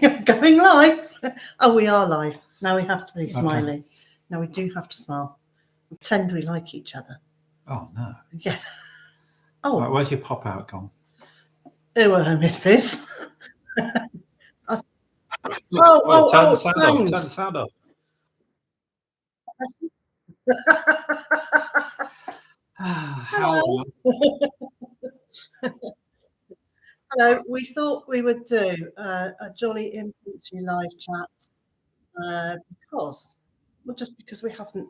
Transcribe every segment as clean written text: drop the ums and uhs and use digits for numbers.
You're going live. Oh, we are live. Now we have to be smiling. Now we do have to smile. Pretend we like each other. Oh, no. Yeah. Oh. Right, where's your pop-out gone? Oh, missus. Turn the sound off. Turn the sound off. Hello. Hello. We thought we would do a jolly impromptu live chat because we haven't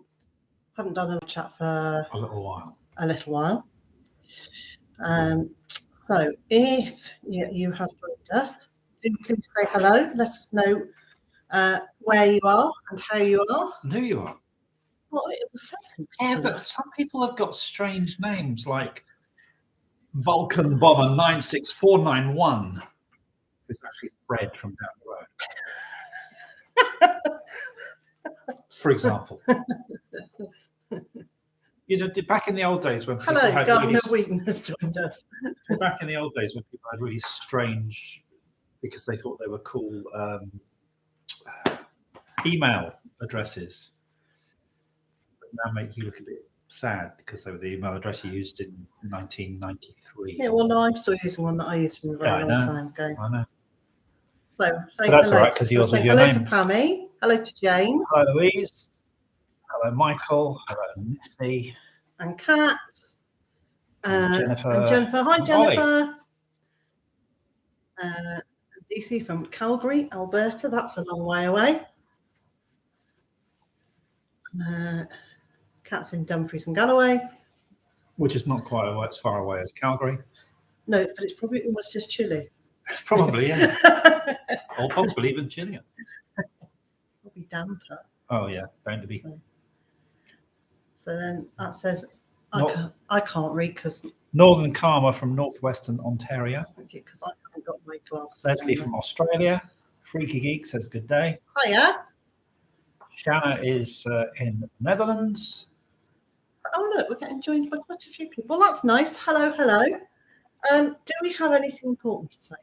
done a chat for a little while. So if you have joined us, do please say hello. Let us know where you are and how you are. And who you are. Well, it was second. Yeah, but some people have got strange names like Vulcan Bomber 96491. It's actually Fred from down the road. For example. You know, back in the old days when people had Governor Wheaton has joined us. Back in the old days when people had really strange, because they thought they were cool, email addresses. But now make you look a bit sad because they were the email address you used in 1993. Yeah, well, no, I'm still using one that I used from a very long time ago. I know. So say that's hello. All right, because yours is your hello name. To Pammy. Hello to Jane. Hello, Louise. Hello, Michael. Hello, Missy. And Kat. Jennifer. And Jennifer. Hi, Jennifer. DC from Calgary, Alberta. That's a long way away. Kat's in Dumfries and Galloway. Which is not quite as far away as Calgary. No, but it's probably almost as chilly. Probably, yeah. Or possibly even chillier. Probably damper. Oh, yeah, going to be. So then that says, I can't read because... Northern Karma from northwestern Ontario. Thank you, because I haven't got my glasses. Leslie from Australia. Freaky Geek says good day. Hiya. Shanna is in the Netherlands. Oh, look, we're getting joined by quite a few people. Well, that's nice. Hello, hello. Do we have anything important to say?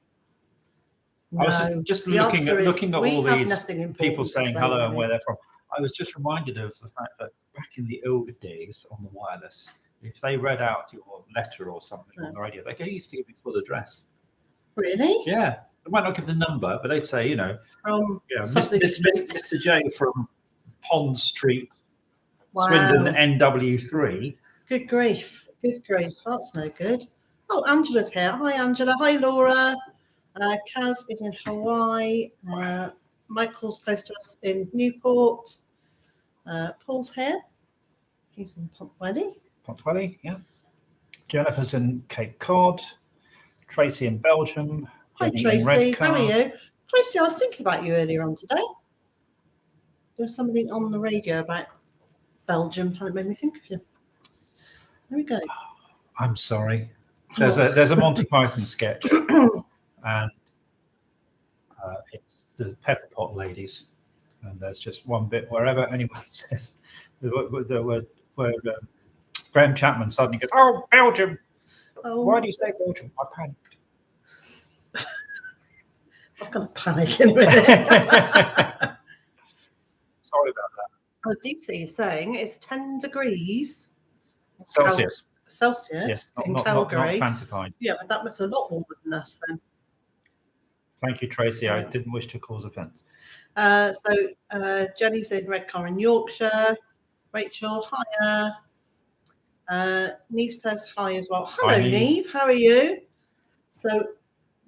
No. I was just looking at all these people saying hello and where they're from. I was just reminded of the fact that back in the old days on the wireless, if they read out your letter or something on the radio, they used to give you full address. Really? Yeah. They might not give the number, but they'd say, from Mr. J from Pond Street, wow. Swindon, NW3. Good grief. Good grief. That's no good. Oh, Angela's here. Hi, Angela. Hi, Laura. Kaz is in Hawaii. Michael's close to us in Newport. Paul's here. He's in Pontwelly, yeah. Jennifer's in Cape Cod. Tracy in Belgium. Hi, Tracy. How are you? Tracy, I was thinking about you earlier on today. There was something on the radio about Belgium, and it made me think of you. There we go. I'm sorry. There's a Monty Python sketch, and it's the Pepper Pot Ladies, and there's just one bit wherever anyone says the word Graham Chapman suddenly goes, "Oh, Belgium! Oh. Why do you say Belgium?" I panicked. I'm going to panic in a minute. Sorry about that. Oh, DC is saying it's 10 degrees Celsius. Yes, not Calgary. Not Fantapine. Yeah, but that was a lot warmer than us then. Thank you, Tracy. I didn't wish to cause offence. So Jenny's in Redcar in Yorkshire. Rachel, hiya. Neve says hi as well. Hello, Neve. How are you? So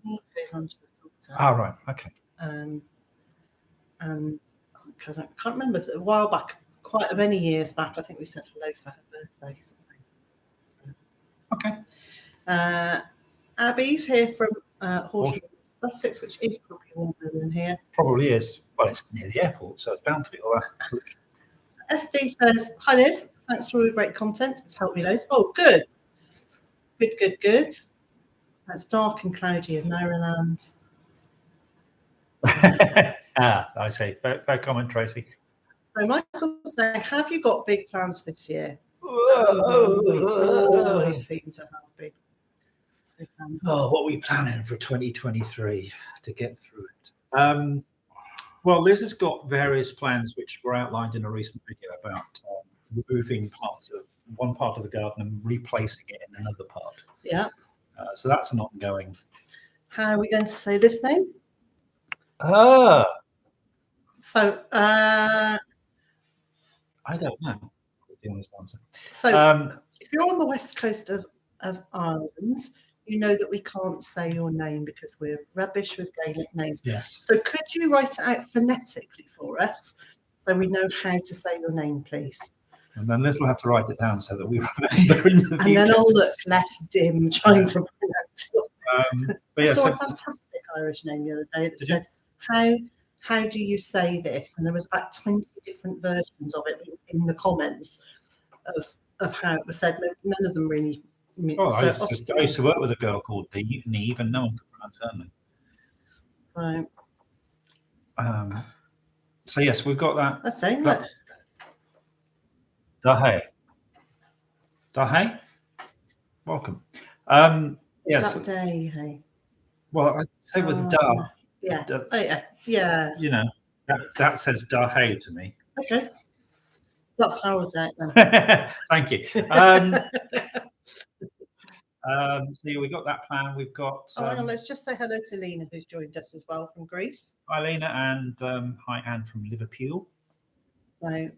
Neve is Angela's daughter. Oh, right. Okay. And I can't remember. A while back, quite many years back, I think we said hello for her birthday. Okay. Abby's here from Horsham, Sussex, which is probably warmer than here. Probably is. Well, it's near the airport, so it's bound to be all that. SD says, hi Liz, thanks for all the great content. It's helped me loads. Oh, good. Good. It's dark and cloudy in Maryland. I say, fair comment, Tracy. So Michael's saying, have you got big plans this year? We always seem to have big plans. Oh, what are we planning for 2023 to get through it? Well, Liz has got various plans which were outlined in a recent video about removing one part of the garden and replacing it in another part. Yeah. So that's an ongoing. How are we going to say this name? So I don't know. That's the honest answer. So if you're on the west coast of Ireland, you know that we can't say your name because we're rubbish with Gaelic names. Yes. So could you write it out phonetically for us so we know how to say your name, please? And then Liz will have to write it down so that we remember in the future. And then I'll look less dim trying to pronounce it. I saw a fantastic Irish name the other day that said, how do you say this? And there was about 20 different versions of it in the comments of how it was said. None of them really. I used to work with a girl called Neve, and no one could pronounce her name. Right. So yes, we've got that. That's it. Dahe. Welcome. Yes. That day, hey. Well, I'd say with da. Yeah. Yeah. You know, that says Dahe to me. Okay. That's how it's out then. Thank you. So we got that plan. We've got. Let's just say hello to Lena, who's joined us as well from Greece. Hi, Lena, and hi, Anne from Liverpool. So,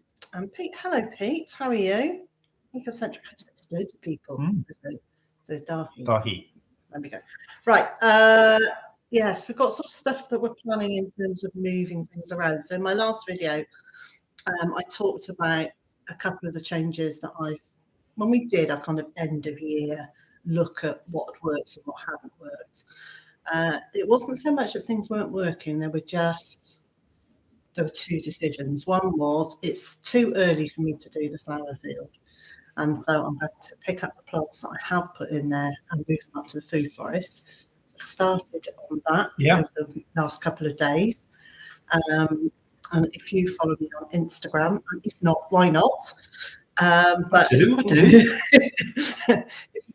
Pete. Hello, Pete. How are you? Ecocentric house. There's loads of people. So Dahi. There we go. Right. Yes, we've got sort of stuff that we're planning in terms of moving things around. So in my last video, I talked about a couple of the changes that when we did our kind of end of year look at what works and what hadn't worked. It wasn't so much that things weren't working, there were two decisions. One was it's too early for me to do the flower field. And so I'm going to pick up the plots that I have put in there and move them up to the food forest. Started on that over the last couple of days. And if you follow me on Instagram, and if not, why not? But I do. If you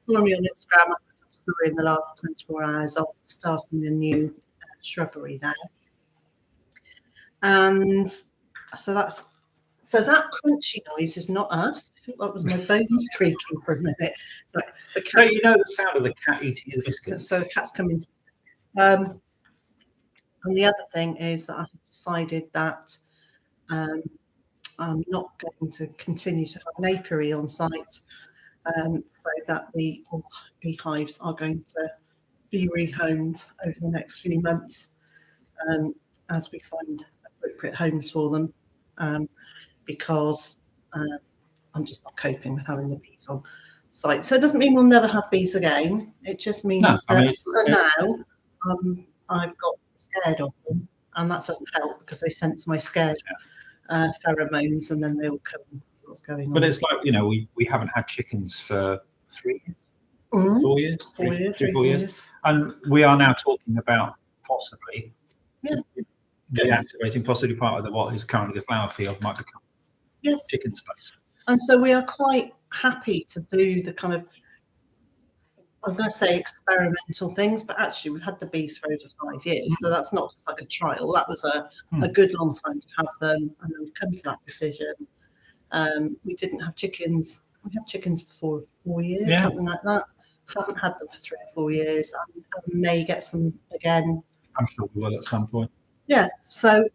follow me on Instagram, I put up a story in the last 24 hours of starting the new shrubbery there. And so that crunchy noise is not us. I think that was my bones creaking for a minute. But the cat, you know the sound of the cat eating the biscuits. So the cat's coming to and the other thing is that I've decided that I'm not going to continue to have an apiary on site, so that the beehives are going to be rehomed over the next few months as we find appropriate homes for them. Because I'm just not coping with having the bees on site. So it doesn't mean we'll never have bees again. It just means that for now, I've got scared of them, and that doesn't help because they sense my scared pheromones, and then they will come and see what's going on. But it's like, we haven't had chickens for 3 years, 4 years, 4 years. And we are now talking about possibly deactivating possibly part of what is currently the flower field might become chicken space. And so we are quite happy to do the kind of, I'm going to say experimental things, but actually we've had the bees for over 5 years, so that's not like a trial. That was a good long time to have them, and then we've come to that decision. We didn't have chickens. We had chickens for 4 years, something like that. Haven't had them for 3 or 4 years. I may get some again. I'm sure we will at some point. Yeah, so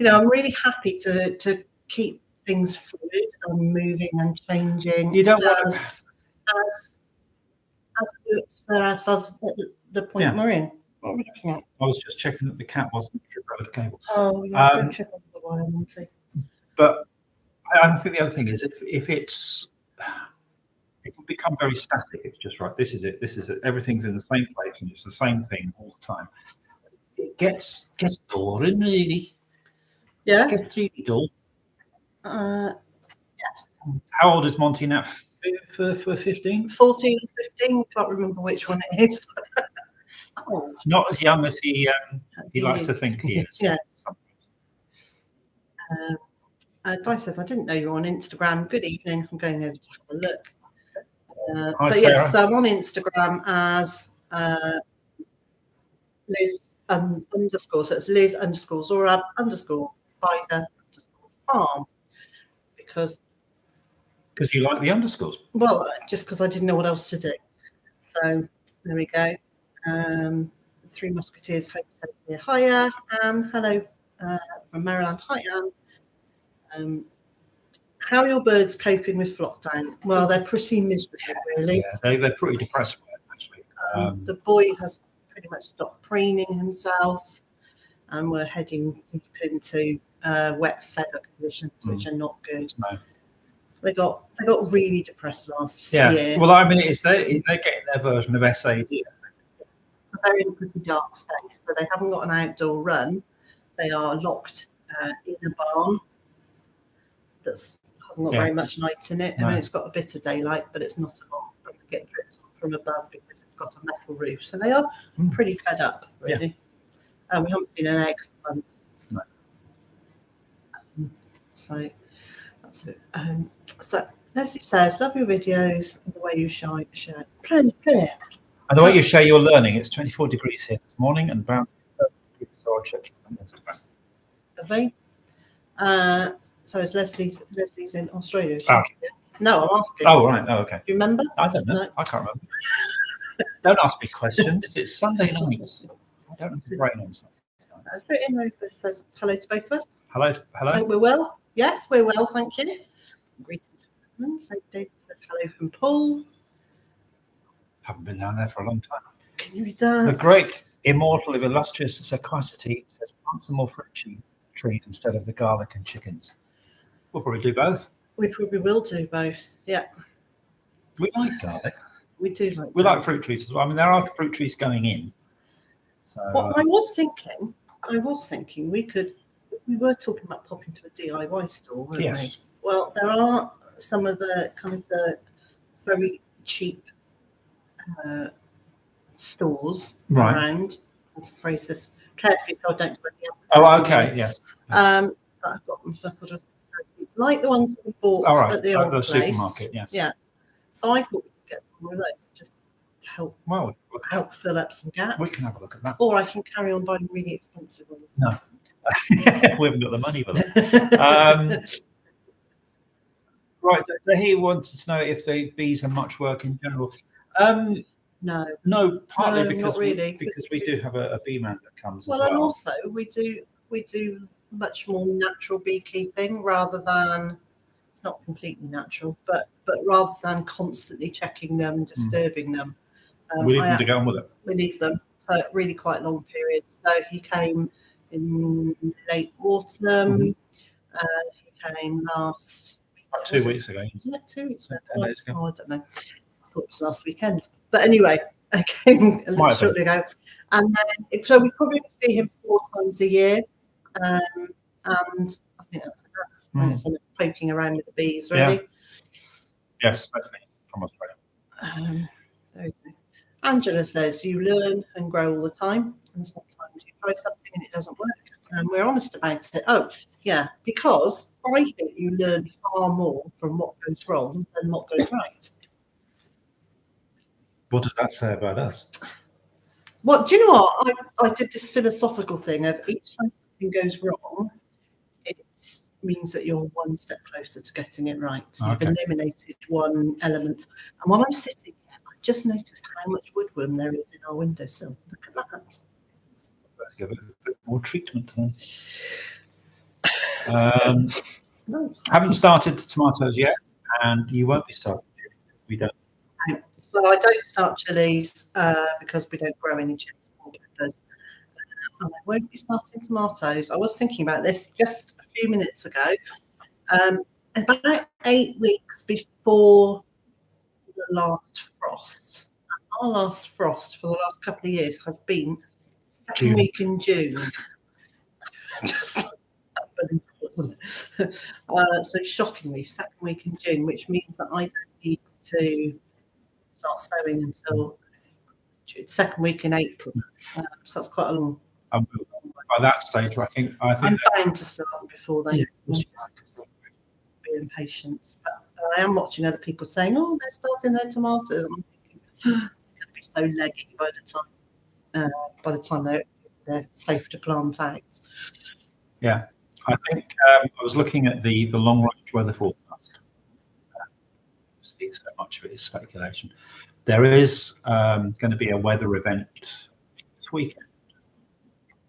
I'm really happy to keep things fluid and moving and changing. You don't want as works for us as the point we're in. What are we looking at? I was just checking that the cat wasn't tripped over the cable. Oh, yeah, don't trip over the wire, Monty. But I think the other thing is if we become very static, it's just right. This is it. Everything's in the same place and it's the same thing all the time. It gets boring, really. Yeah. It gets really dull. Yes. How old is Monty now? For 15? 14, 15. Can't remember which one it is. Not as young as he likes to think he is. Yeah. Di says, I didn't know you were on Instagram. Good evening. I'm going over to have a look. Hi, Sarah. So I'm on Instagram as Liz underscore. So it's Liz underscore Zorab underscore Byther underscore Farm. Because you like the underscores. Well, just because I didn't know what else to do. So there we go. Three Musketeers, homestead near Hire, and hello from Maryland. Hi, Anne. How are your birds coping with lockdown? Well, they're pretty miserable, really. Yeah, they're pretty depressed with it, actually. The boy has pretty much stopped preening himself, and we're heading deep into wet feather conditions, which are not good. No. They got really depressed last year. Well, I mean, they're getting their version of SAD. They're in a pretty dark space, so they haven't got an outdoor run. They are locked in a barn that hasn't got very much light in it. I mean, it's got a bit of daylight, but it's not a lot. They get dripped from above because it's got a metal roof. So they are pretty fed up, really. We haven't seen an egg for months. No. So that's it. So Leslie says, love your videos and the way you share. And the way you share your learning, it's 24 degrees here this morning and about so I'll check on Instagram. Lovely. So is Leslie's in Australia? Okay. No, I'm asking. Oh, right. Oh, okay. Do you remember? I don't know. No. I can't remember. Don't ask me questions. It's Sunday night. I don't have the brain on Sunday. So Inro says hello to both of us. Hello. Hope we're well. Yes, we're well, thank you. Greetings. So David says hello from Paul. Haven't been down there for a long time. Can you read that? The great immortal of illustrious sarcasticity says plant some more fruit trees instead of the garlic and chickens. We'll probably do both. We probably will do both. Yeah. We like garlic. We do like. We like fruit trees as well. I mean, there are fruit trees going in. So. Well, I was thinking we were talking about popping to a DIY store, weren't we? Well, there are some of the kind of the very cheap stores around. I'll phrase this carefully so I don't do any. Oh, okay, yes. That I've got them for sort of like the ones that we bought at the old place. Supermarket, yes. Yeah. So I thought we could get one of those just to help fill up some gaps. We can have a look at that. Or I can carry on buying really expensive ones. No. We haven't got the money for that. Right, he wants to know if the bees have much work in general. No, partly because we do have a bee man that comes. Well, and also we do much more natural beekeeping rather than, it's not completely natural, but rather than constantly checking them and disturbing them. We leave them to go on with it. We leave them for really quite long periods. So he came in late autumn. He came last. 2 weeks ago. Wasn't it 2 weeks ago? Oh, I don't know. I thought it was last weekend. But anyway, I came a little shortly ago. And then, so we probably see him 4 times a year. And I think that's enough. It's enough poking around with the bees, really. Yeah. Yes, that's me from Australia. There we go. Angela says, you learn and grow all the time. And sometimes you try something and it doesn't work. And we're honest about it. Oh, yeah, because I think you learn far more from what goes wrong than what goes right. What does that say about us? Well, do you know what? I did this philosophical thing of each time something goes wrong, it means that you're one step closer to getting it right. You've eliminated one element. And while I'm sitting here, I just noticed how much woodworm there is in our windowsill. Look at that. Let's give it a bit more treatment then. Nice. Haven't started the tomatoes yet, and you won't be starting. We don't. So I don't start chilies because we don't grow any chilies or peppers. And I won't be starting tomatoes. I was thinking about this just a few minutes ago. About 8 weeks before the last frost. Our last frost for the last couple of years has been second week in June. Just so shockingly, second week in June, which means that I don't need to start sowing until second week in April. So that's quite a long. By that stage, I think I'm bound to start before then. Be impatient, but I am watching other people saying, "Oh, they're starting their tomatoes." I'm thinking, they're going to be so leggy by the time they're they're safe to plant out. Yeah, I think I was looking at the long range weather forecast. So much of it is speculation. There is going to be a weather event this weekend,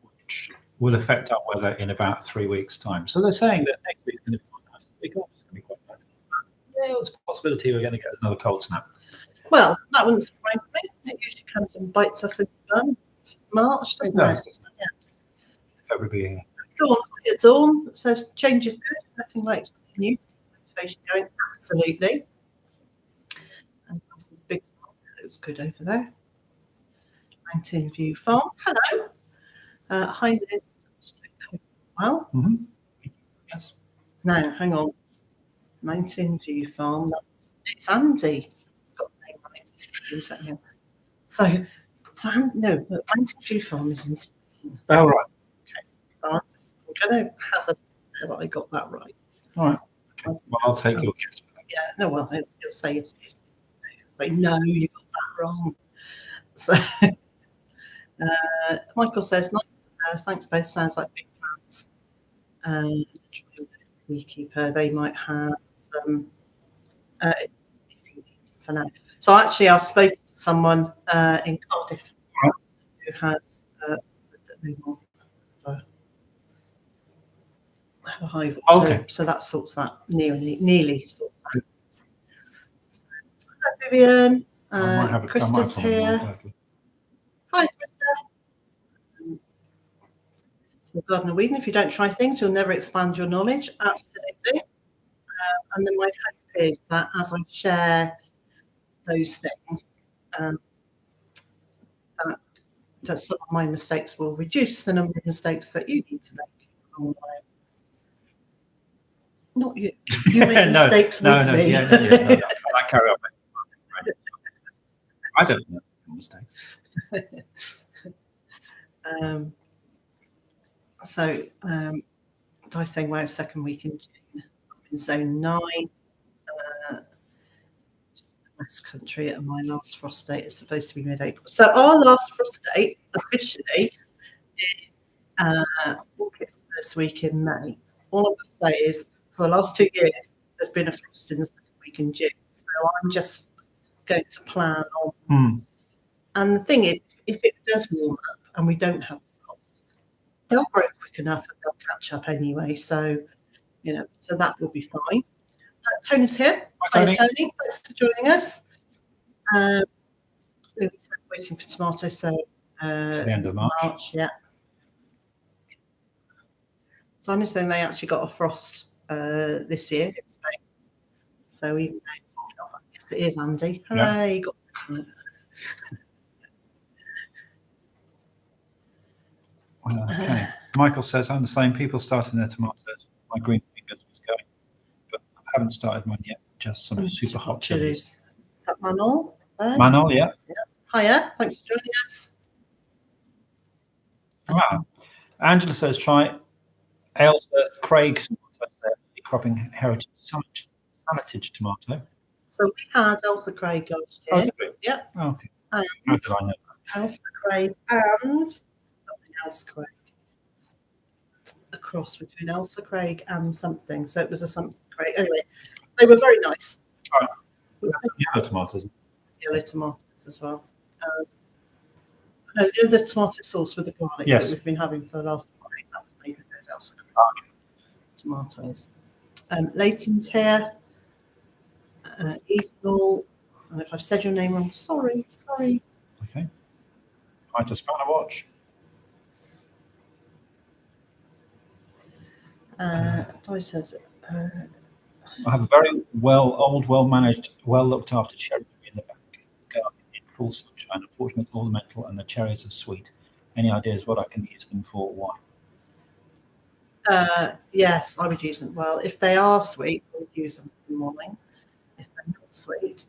which will affect our weather in about 3 weeks' time. So they're saying that next week's going to be quite nice. The week after is going to be quite nice. Yeah, there's a possibility we're going to get another cold snap. Well, that wouldn't surprise me. It usually comes and bites us in March, doesn't it? Doesn't it? Yeah. February. Dawn at dawn says change is good. Nothing like new motivation going. Absolutely. And big looks good over there. 19 View Farm. Hello. Hi, Liz. Well. Mm-hmm. Yes. Now, hang on. 19 View Farm. It's Andy. Got the name right. So no, but 19 View Farm is in Spain. Oh, right. I'm going to hazard that I got that right. All right. Okay. Well, I'll take your guess. Yeah, no, well, he'll say it's say, no, you got that wrong. So, Michael says, nice, thanks both, sounds like big plants. Beekeeper, they might have them for now. So actually, I've spoken to someone in Cardiff who has said that they want have a hive. Okay. So that sorts that nearly sorts that. Hi, Vivian. Krista's here. Hi, Krista. The Garden of Eden. If you don't try things, you'll never expand your knowledge. Absolutely. And then my hope is that as I share those things, that some of my mistakes will reduce the number of mistakes that you need to make along the way. Not you. You make mistakes with me. No, I carry on. I don't make mistakes. Dicing Way, second week in June. I'm in zone 9. Just West Country, and my last frost date is supposed to be mid-April. So our last frost date officially is I think it's the first week in May. All I'm going to say is, for the last 2 years, there's been a frost in the second week in June. So I'm just going to plan on. And the thing is, if it does warm up and we don't have frost, they'll grow quick enough and they'll catch up anyway. So, so that will be fine. Tony's here. Hi, Tony. Thanks for joining us. We're waiting for tomatoes. So, to the end of March. Yeah. So I understand they actually got a frost this year in Spain. So even though yes, it is Andy. Hooray! Yeah. Got Well, okay. Michael says, I'm the same. People starting their tomatoes. My green fingers was going, but I haven't started mine yet. Just some super hot chilies. Is that Manol? Manol, yeah. Hiya. Thanks for joining us. Wow. Angela says, try Ailsa Craig cropping heritage sanatage tomato. So we had Ailsa Craig last year. Oh, did we? Yeah. Oh, okay. How did I know that? Ailsa Craig and something else Craig. A cross between Ailsa Craig and something. So it was a something Craig. Anyway, they were very nice. All right. Yellow tomatoes. Yellow tomatoes as well. No, the tomato sauce with the garlic that we've been having for the last 4 days. That was made with those Ailsa Craig tomatoes. Leighton's here. Eagle. And if I've said your name wrong, sorry. Okay. I just found a watch. Di says, I have a very well-managed, well-looked after cherry tree in the back garden in full sunshine. Unfortunately, it's ornamental and the cherries are sweet. Any ideas what I can use them for? Why? Yes, I would use them. Well, if they are sweet, we would use them in the morning. If they're not sweet,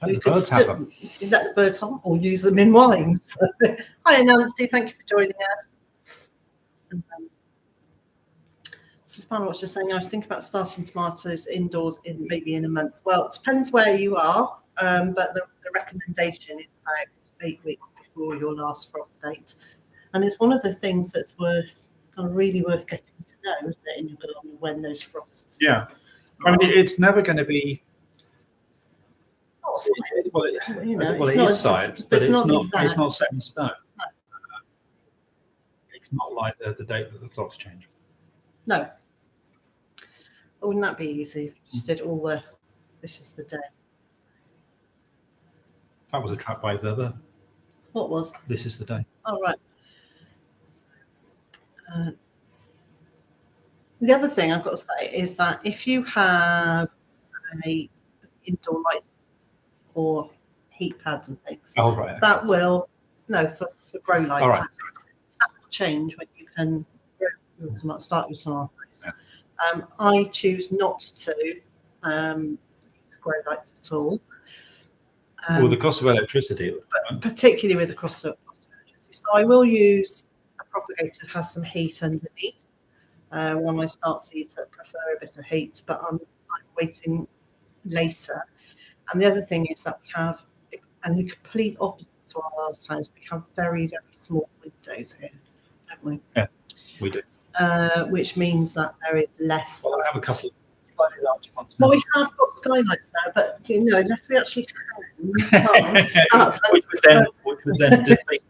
let the birds have them. Let the birds have them or use them in wine. So, hi, Nancy. Thank you for joining us. Spanner was just saying, I was thinking about starting tomatoes indoors maybe in a month. Well, it depends where you are, but the recommendation is about 8 weeks before your last frost date. And it's one of the things that's really worth getting to know, isn't it, in your garden when those frosts. Yeah. I mean, it's never going to be. Well, it is science, but it's not set in stone. No. It's not like the date that the clocks change. No. Oh, wouldn't that be easy if you just did all this is the day? That was a track by Byther. What was? This is the day. Oh, right. The other thing I've got to say is that if you have a indoor light or heat pads and things, that will for grow lights. Right. That will change when you can start your tomatoes. Yeah. I choose not to grow lights at all. Well, the cost of electricity, but particularly with the cost of electricity. So I will use a propagator to have some heat underneath. When I start seeds, I prefer a bit of heat, but I'm waiting later. And the other thing is that we have, and the complete opposite to our last house, we have very, very small windows here, don't we? Yeah, we do. Which means that there is less. Well, I have a couple of slightly large ones. Well, we have got skylights now, but unless we actually can, which would then defeat.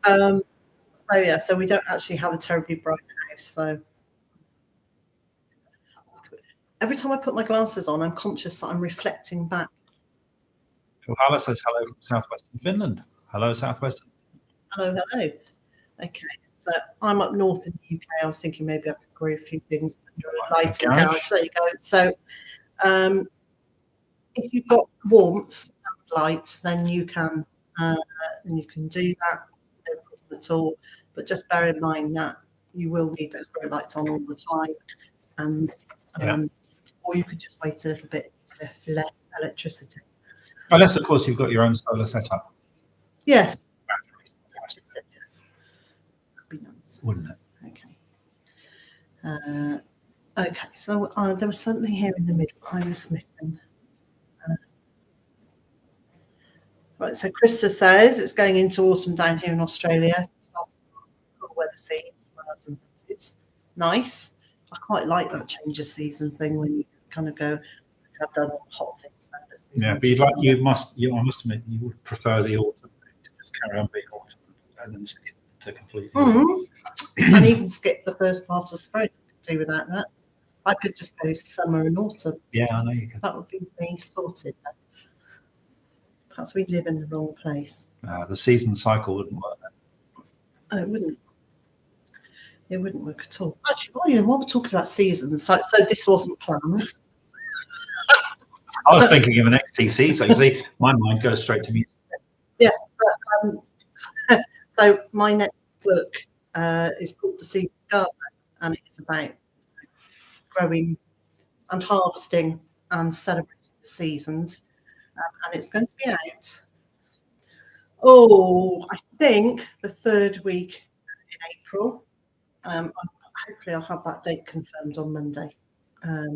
So we don't actually have a terribly bright house. So every time I put my glasses on, I'm conscious that I'm reflecting back. Hala says hello from southwestern Finland. Hello, southwestern. Hello. Okay, so I'm up north in the UK. I was thinking maybe I could grow a few things under a lighting garage. There you go. So if you've got warmth and light, then you can do that. No problem at all. But just bear in mind that you will need those grow lights on all the time, and or you could just wait a little bit to less electricity. Unless, of course, you've got your own solar setup. Yes. That'd be nice, wouldn't it? Okay. Okay. So there was something here in the middle I was missing. Right. So Krista says it's going into autumn down here in Australia. Cool weather seeds. It's nice. I quite like that change of season thing when you kind of go, I've done all the hot things. Yeah, but I must admit, you would prefer the autumn thing to just carry on being autumn and then skip to completely. And even skip the first part of spring. Do without that. I could just go summer and autumn. Yeah, I know you could. That would be me sorted. Perhaps we live in the wrong place. The season cycle wouldn't work then. Oh, it wouldn't. It wouldn't work at all. Actually, while we're talking about seasons, so this wasn't planned. I was thinking of an XTC, so you see, my mind goes straight to music. Yeah, but, so my next book is called The Season Gardener, and it's about growing and harvesting and celebrating the seasons, and it's going to be out. I think the third week in April. Hopefully, I'll have that date confirmed on Monday.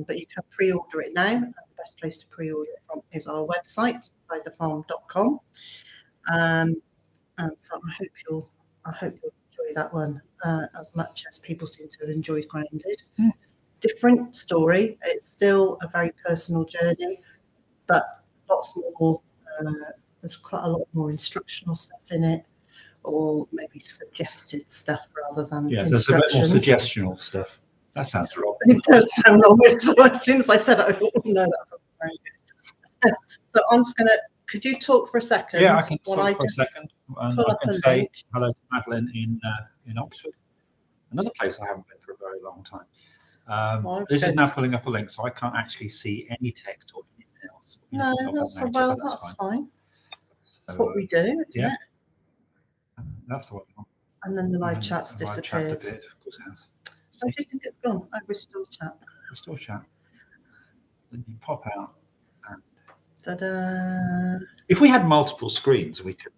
But you can pre-order it now. And the best place to pre-order it from is our website, bytherfarm.com. And so I hope you'll enjoy that one as much as people seem to have enjoyed Grounded. Different story. It's still a very personal journey, but lots more. There's quite a lot more instructional stuff in it, or maybe suggested stuff rather than there's a bit more suggestional stuff. That sounds wrong. It does sound wrong. So as soon as I said it, I thought, no, that's very good. So I'm just going to, could you talk for a second? Yeah, I can talk for a second. And I can say hello to Madeline in Oxford, another place I haven't been for a very long time. This is now pulling up a link, so I can't actually see any text or anything else. No, that's fine. That's what we do, isn't it? That's the one. And then the live chat's disappeared. Of course it has. So do you think it's gone? Restore chat. Restore chat. Then you pop out. And ta-da! If we had multiple screens, we could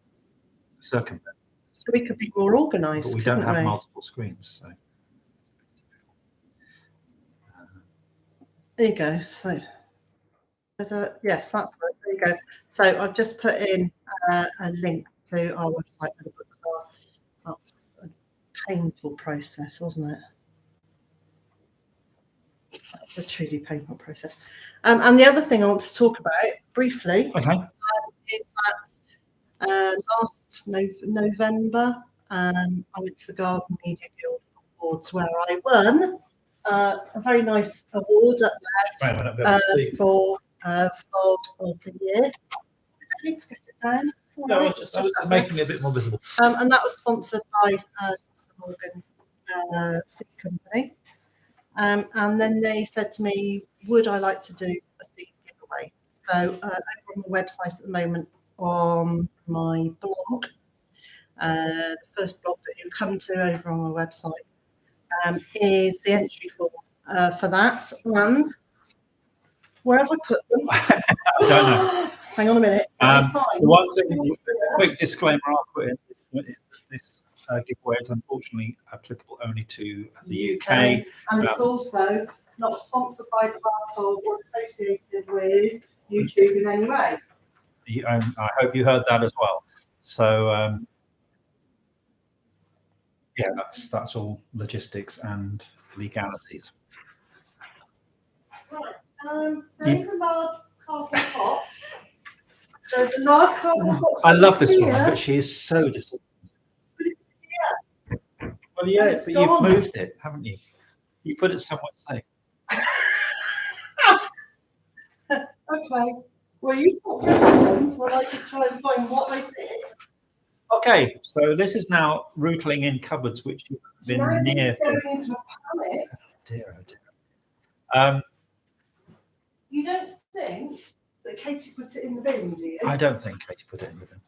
circumvent. So we could be more organised. But we don't have multiple screens. So. There you go. So, yes, that's right. There you go. So I've just put in a link to our website where the books are. That was a painful process, wasn't it? That was a truly painful process. And the other thing I want to talk about briefly is that last November, I went to the Garden Media Guild Awards where I won a very nice award up there for Vlog of the Year. I don't need to get it down. No, I was just making it a bit more visible. And that was sponsored by Morgan Seed Company. And then they said to me, would I like to do a seed giveaway? So over on the website at the moment, on my blog, the first blog that you come to over on my website, is the entry form for that. And where have I put them? I don't know. Hang on a minute. The one thing, a quick disclaimer I'll put in is this giveaway is unfortunately applicable only to the UK. And it's also not sponsored by, part of, or associated with YouTube in any way. I hope you heard that as well. So, yeah, that's all logistics and legalities. Right. There is a large cardboard box. There's a large cardboard box. I love this one, but she is so disappointed. But it's here. Well, yeah, but you've moved it, haven't you? You put it somewhere safe. Okay. Well, you thought this happened when I just try and find what I did. Okay, so this is now rootling in cupboards which you've been near. Going into a pallet. Oh dear, oh dear. You don't think that Katie put it in the bin, do you? I don't think Katie put it in the bin.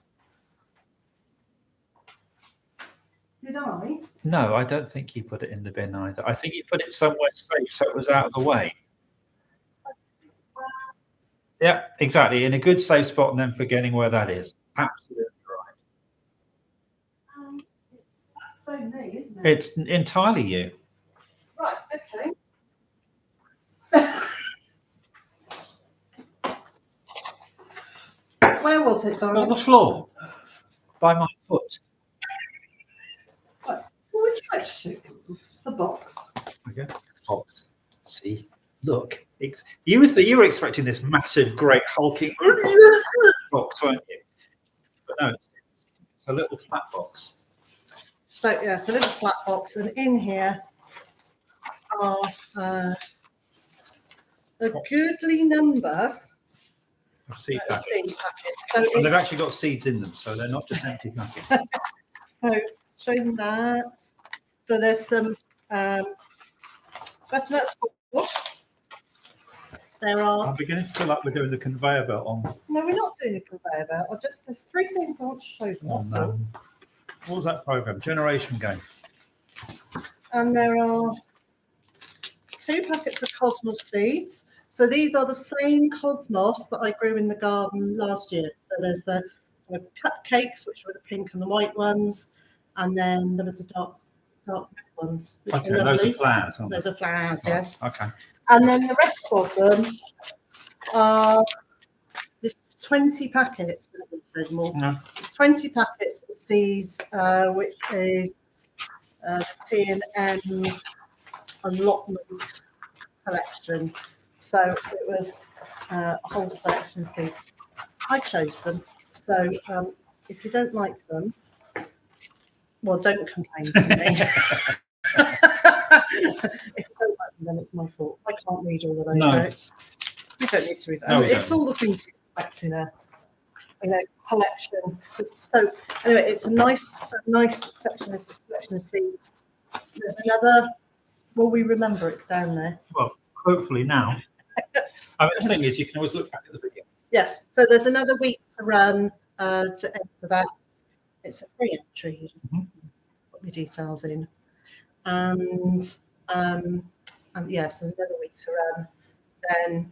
Did I? No, I don't think you put it in the bin either. I think you put it somewhere safe so it was out of the way. Yeah, exactly. In a good safe spot and then forgetting where that is. Absolutely right. That's so me, isn't it? It's entirely you. Right, okay. Where was it, darling? On the floor. By my foot. Right. Well, would you like to shoot the box? Okay. Box. See? Look. You were expecting this massive, great, hulking box, weren't you? But no, it's a little flat box. So, yeah, it's a little flat box, and in here are a goodly number of seed packets. So and they've actually got seeds in them, so they're not just empty packets. So, show them that. So, there's some chestnuts. There are. I'm beginning to feel like we're doing the conveyor belt on. No, we're not doing a conveyor belt. There's three things I want to show them. What was that program? Generation Game. And there are 2 packets of cosmos seeds. So these are the same cosmos that I grew in the garden last year. So there's the cupcakes, which were the pink and the white ones, and then there were the dark red ones. Which Okay, those are flowers. Those are flowers, yes. Okay. And then the rest of them are this 20 packets. No. It's 20 packets of seeds, which is T&M's allotment collection. So it was a whole selection of seeds. I chose them. So if you don't like them, well, don't complain to me. If you don't like them, then it's my fault. I can't read all of those notes. You don't need to read them. No, it's all the things you expect in a collection. So anyway, it's a nice section of collection of seeds. There's another. Will we remember it's down there? Well, hopefully now. I mean, the thing is, you can always look back at the video. Yes. So there's another week to run to enter that. It's a free entry. You just put your details in, and yes, there's another week to run. Then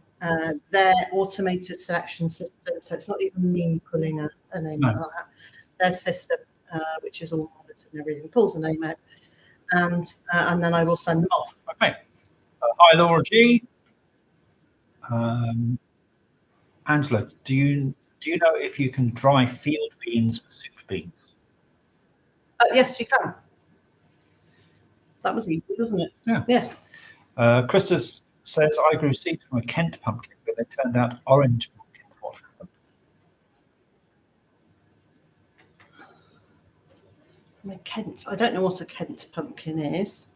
their automated selection system. So it's not even me pulling a name out like that. Their system, which is all monitored and everything, pulls the name out, and then I will send them off. Okay. Hi, Laura G. Angela, do you know if you can dry field beans for super beans? Yes, you can. That was easy, wasn't it? Yeah. Yes. Christus says, I grew seeds from a Kent pumpkin, but they turned out orange pumpkins. What happened? I don't know what a Kent pumpkin is.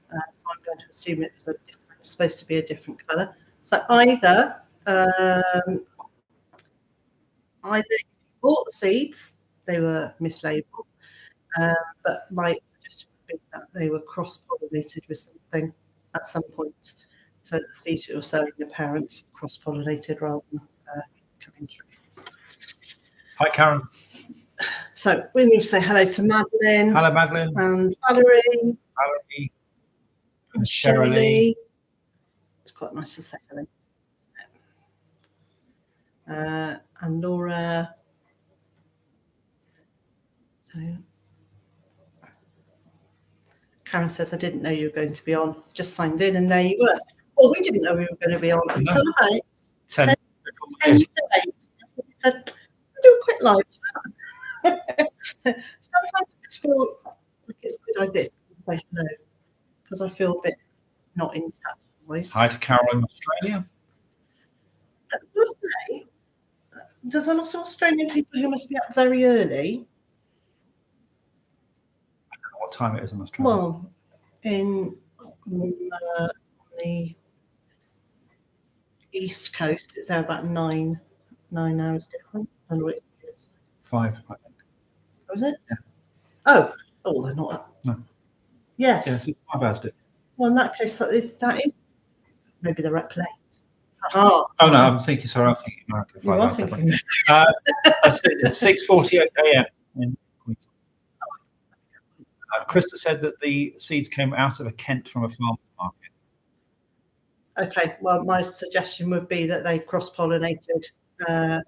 So I'm going to assume it was supposed to be a different colour. So either you bought the seeds, they were mislabeled, but my suggestion would be that they were cross-pollinated with something at some point. So the seeds you're sowing your parents were cross-pollinated rather than coming true. Hi, Karen. So we need to say hello to Madeline. Hello, Madeline. And Valerie. Valerie. And Shirley. It's quite nice to say hello. And Laura. So Karen says, I didn't know you were going to be on. Just signed in and there you were. Well, we didn't know we were going to be on until about 10 to 8. I said, I do a quick live chat. Sometimes I just feel like it's a good idea to say hello because I feel a bit not in touch always. Hi to Carol in Australia. There's lots of Australian people who must be up very early. I don't know what time it is in Australia. Well, in the east coast, they're about 9 hours different. I don't know what it is. 5, I think. Was it? Yeah. Oh, they're not up. No. Yes. Yes, it's 5 hours different. Well, in that case, that is maybe they're up late. Oh no, I'm thinking America. You are thinking. It's 6:48 a.m. in Queensland. Krista said that the seeds came out of a Kent from a farmer's market. Okay, well, my suggestion would be that they cross-pollinated when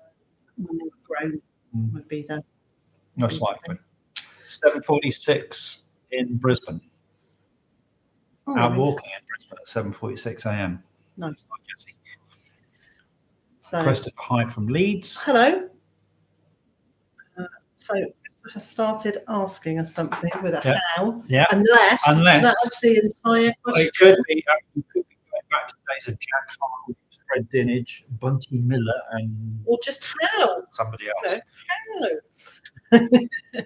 they were grown. Would be the most likely. 7:46 in Brisbane. Out walking in Brisbane at 7:46 a.m. Nice. Jesse. So, Christopher, hi from Leeds. Hello. So Christopher started asking us something with a how. Yeah. Unless that's the entire question. It could be. You could be going back to days of Jack Harwood, Fred Dinage, Bunty Miller, and or just how somebody else.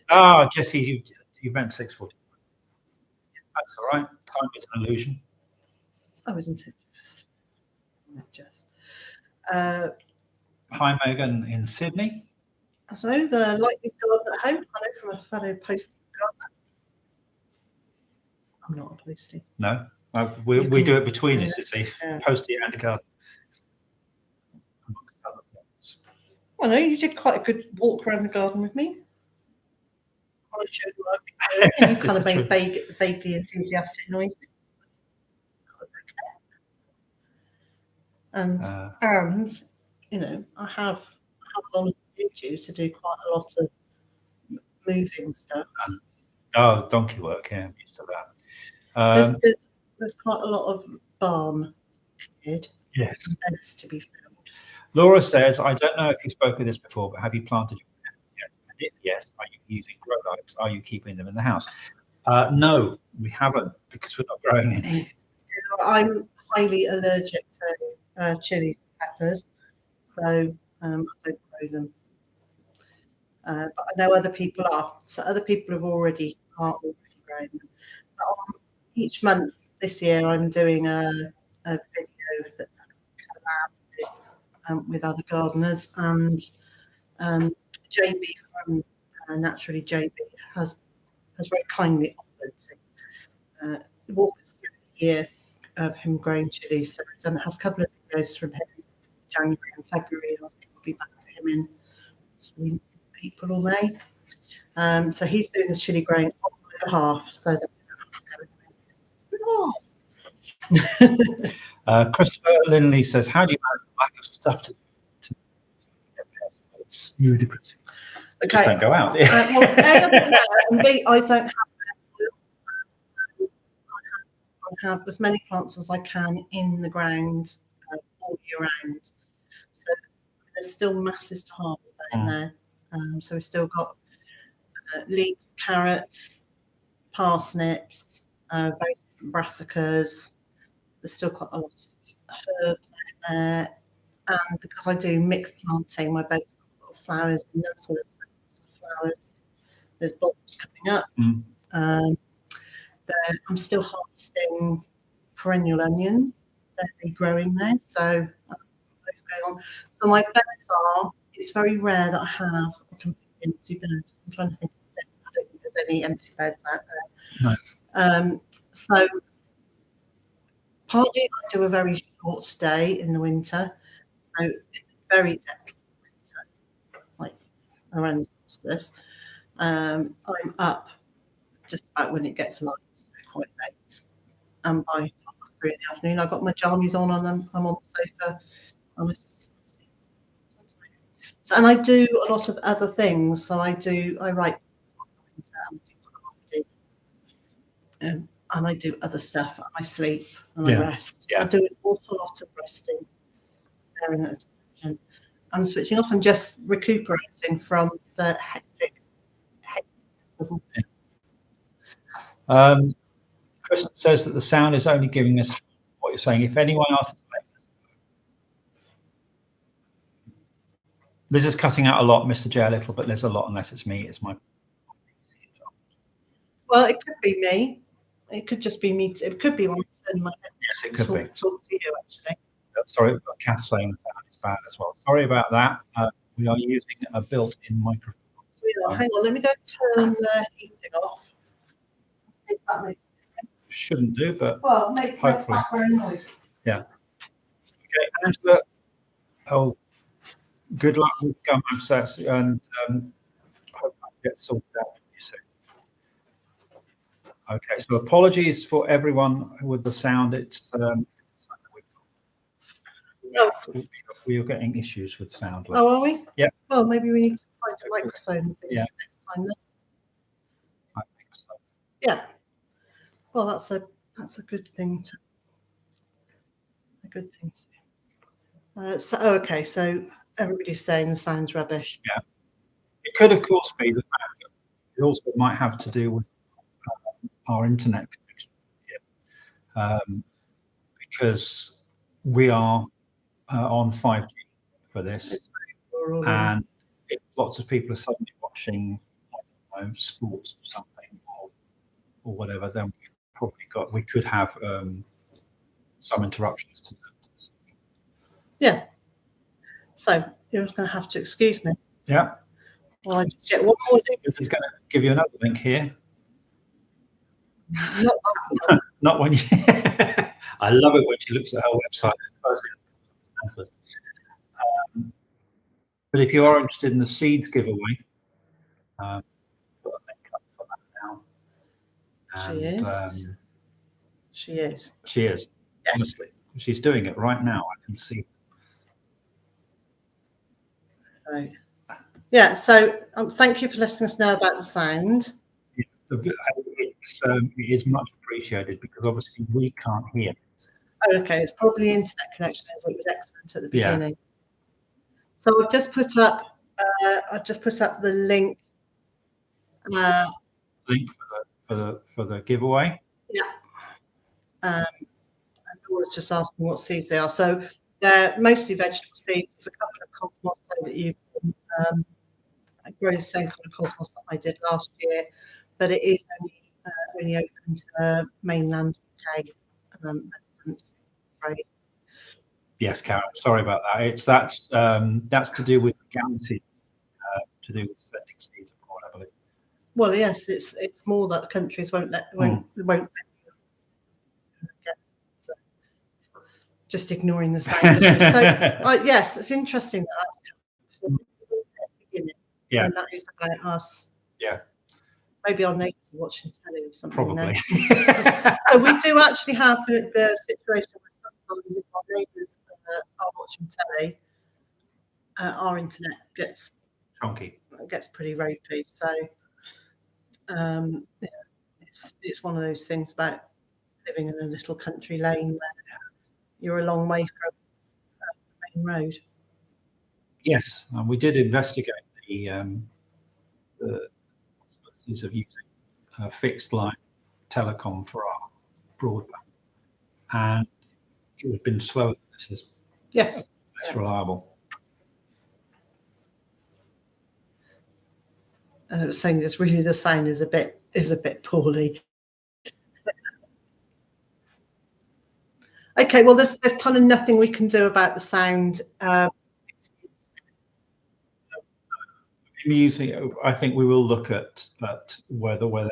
How? Jesse, you meant 6:40. That's all right. Time is an illusion. Oh, isn't it? Just. Hi, Megan in Sydney. So the likely garden at home. I know from a fellow postie gardener. I'm not a postie. No, we do it between us. You see, postie and a garden. Well, no, you did quite a good walk around the garden with me. I showed you what I've been doing, and you kind of made vaguely enthusiastic noises. And you know, I have volunteered you to do quite a lot of moving stuff. Donkey work, yeah, I'm used to that. There's quite a lot of barn cleared. Yes. Beds to be filled. Laura says, I don't know if you spoke of this before, but have you planted your plants yet? And if yes, are you using grow lights? Are you keeping them in the house? No, we haven't, because we're not growing any. I'm highly allergic to chilies and peppers, so I don't grow them. But I know other people are. So other people are already growing them. But each month this year, I'm doing a video that's with other gardeners, and JB from Naturally JB has very kindly offered to walk us through the year of him growing chilies. So we've had a couple of videos from him in January and February. I think we'll be back to him in April or May. So he's doing the chili growing on my behalf, so that Christopher Linley says, how do you manage the lack of stuff to it's ludicrous. Okay. Just don't go out. And B, I don't have I have as many plants as I can in the ground all year round. So there's still masses to harvest in there. So we've still got leeks, carrots, parsnips, very different brassicas. There's still quite a lot of herbs out there. And because I do mixed planting, my bed's got a lot of flowers in them, so there's lots of flowers. There's bulbs coming up. I'm still harvesting perennial onions. They're growing there, so those going on. So my beds are. It's very rare that I have a completely empty bed. I'm trying to think. I don't think there's any empty beds out there. No. So partly I do a very short stay in the winter, so it's very depth winter, like around solstice. I'm up just about when it gets light, so quite late. And by 3:30 in the afternoon, I've got my jammies on and I'm on the sofa. And I do a lot of other things. So I write, and I do other stuff. I sleep and I rest. I do an awful lot of resting, staring at the television. I'm switching off and just recuperating from the hectic. Chris says that the sound is only giving us what you're saying. If anyone else, Liz is cutting out a lot, Mr. J a little, but there's a lot unless it's me. It's my. Well, it could be me. It could just be me. It could be when I turn my head. Yes, it could be. Talk to you actually. Sorry, Kath's saying the sound is bad as well. Sorry about that. We are using a built-in microphone. Hang on, let me go turn the heating off. See if that makes a difference. Shouldn't do, but it makes hopefully. Background noise. Yeah. Okay, Angela. Oh, good luck with gum abscess, and hope that gets sorted out for you soon. Okay, so apologies for everyone with the sound. It's we are getting issues with sound. Oh, are we? Yeah. Well, maybe we need to find a microphone for this next time then. I think so. Yeah. Well, that's a good thing to. Okay, so everybody's saying the sound's rubbish. Yeah. It could, of course, be the fact that it also might have to do with our internet connection, because we are on 5G for this, and if lots of people are suddenly watching, I don't know, sports or something or whatever, then we could have some interruptions to that. Yeah. So you're just going to have to excuse me. Yeah. Well, I just get one more link. This is going to give you another link here. Not that one. Not when you. I love it when she looks at her website. But if you are interested in the seeds giveaway, put a link up for that now. And, she is. She is. Yes. Honestly, she's doing it right now. I can see. So, yeah. So thank you for letting us know about the sound. It is much appreciated because obviously we can't hear. Oh, okay. It's probably internet connection as it was excellent at the beginning. Yeah. So I've just put up. The link. Link for the giveaway. Yeah. And Laura's just asking what seeds they are. So they're mostly vegetable seeds. There's a couple of cosmos so that you can grow the same kind of cosmos that I did last year, but it is only open to mainland UK residents. Right. Yes, Karen. Sorry about that. That's to do with guarantees, to do with sending seeds abroad, I believe. Well, yes, it's more that countries won't let you get. Just ignoring the sound. So yes, it's interesting that's beginning. Yeah. And that is about us. Yeah. Maybe our neighbours are watching telly or something. Probably. So we do actually have the situation where sometimes if our neighbours are watching telly, our internet gets chunky. Gets pretty ropey. So it's one of those things about living in a little country lane where you're a long way from the main road. Yes, we did investigate the possibilities of using fixed line telecom for our broadband, and it would have been slower than this is. Yes. Less reliable. Saying this, really the sound is a bit poorly. Okay, well there's kind of nothing we can do about the sound. I think we will look at whether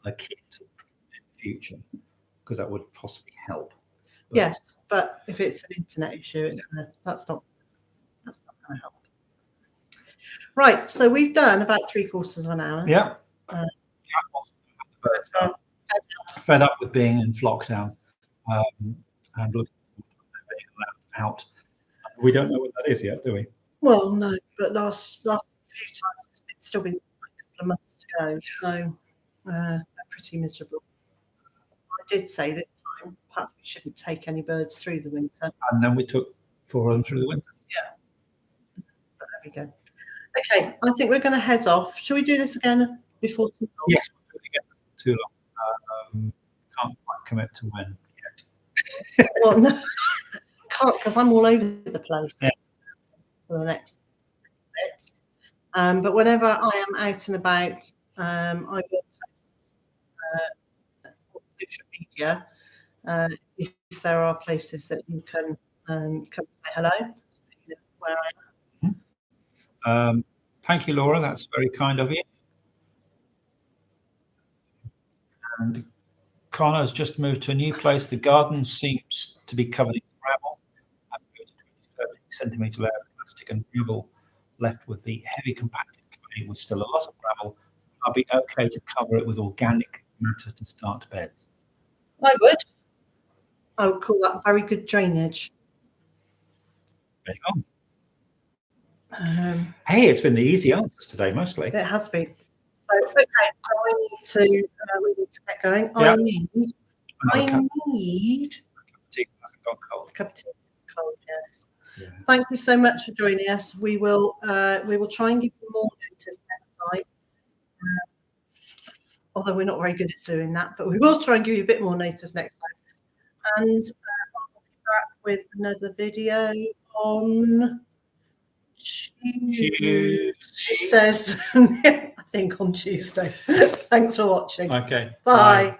a kit in the future, because that would possibly help. But yes, but if it's an internet issue, that's not going to help. Right, so we've done about 3/4 of an hour. Yeah. Fed up with being in lockdown and looking out. We don't know what that is yet, do we? Well, no, but last few times it's still been a couple of months to go, so they're pretty miserable. I did say this time perhaps we shouldn't take any birds through the winter. And then we took 4 of them through the winter. Yeah. But there we go. Okay, I think we're going to head off. Shall we do this again before too long? Yes, we'll do it again too long. Can't quite commit to when yet. Well, no, can't, because I'm all over the place. Yeah. For the next bit. But whenever I am out and about, I will post on social media if there are places that you can come say hello, where I am. Thank you, Laura. That's very kind of you. And Connor's just moved to a new place. The garden seems to be covered in gravel. I've got a 30 centimetre layer of plastic and gravel left with the heavy compacted clay with still a lot of gravel. I'll be okay to cover it with organic matter to start beds. I would. I would call that very good drainage. There you go. Hey, it's been the easy answers today, mostly. It has been. So, okay, so we need to get going. Yep. I need a cup of tea. Cold, yes. Yeah. Thank you so much for joining us. We will try and give you more notice next time. Although we're not very good at doing that, but we will try and give you a bit more notice next time. And I'll be back with another video on Tuesday. She says, I think on Tuesday. Thanks for watching. Okay. Bye.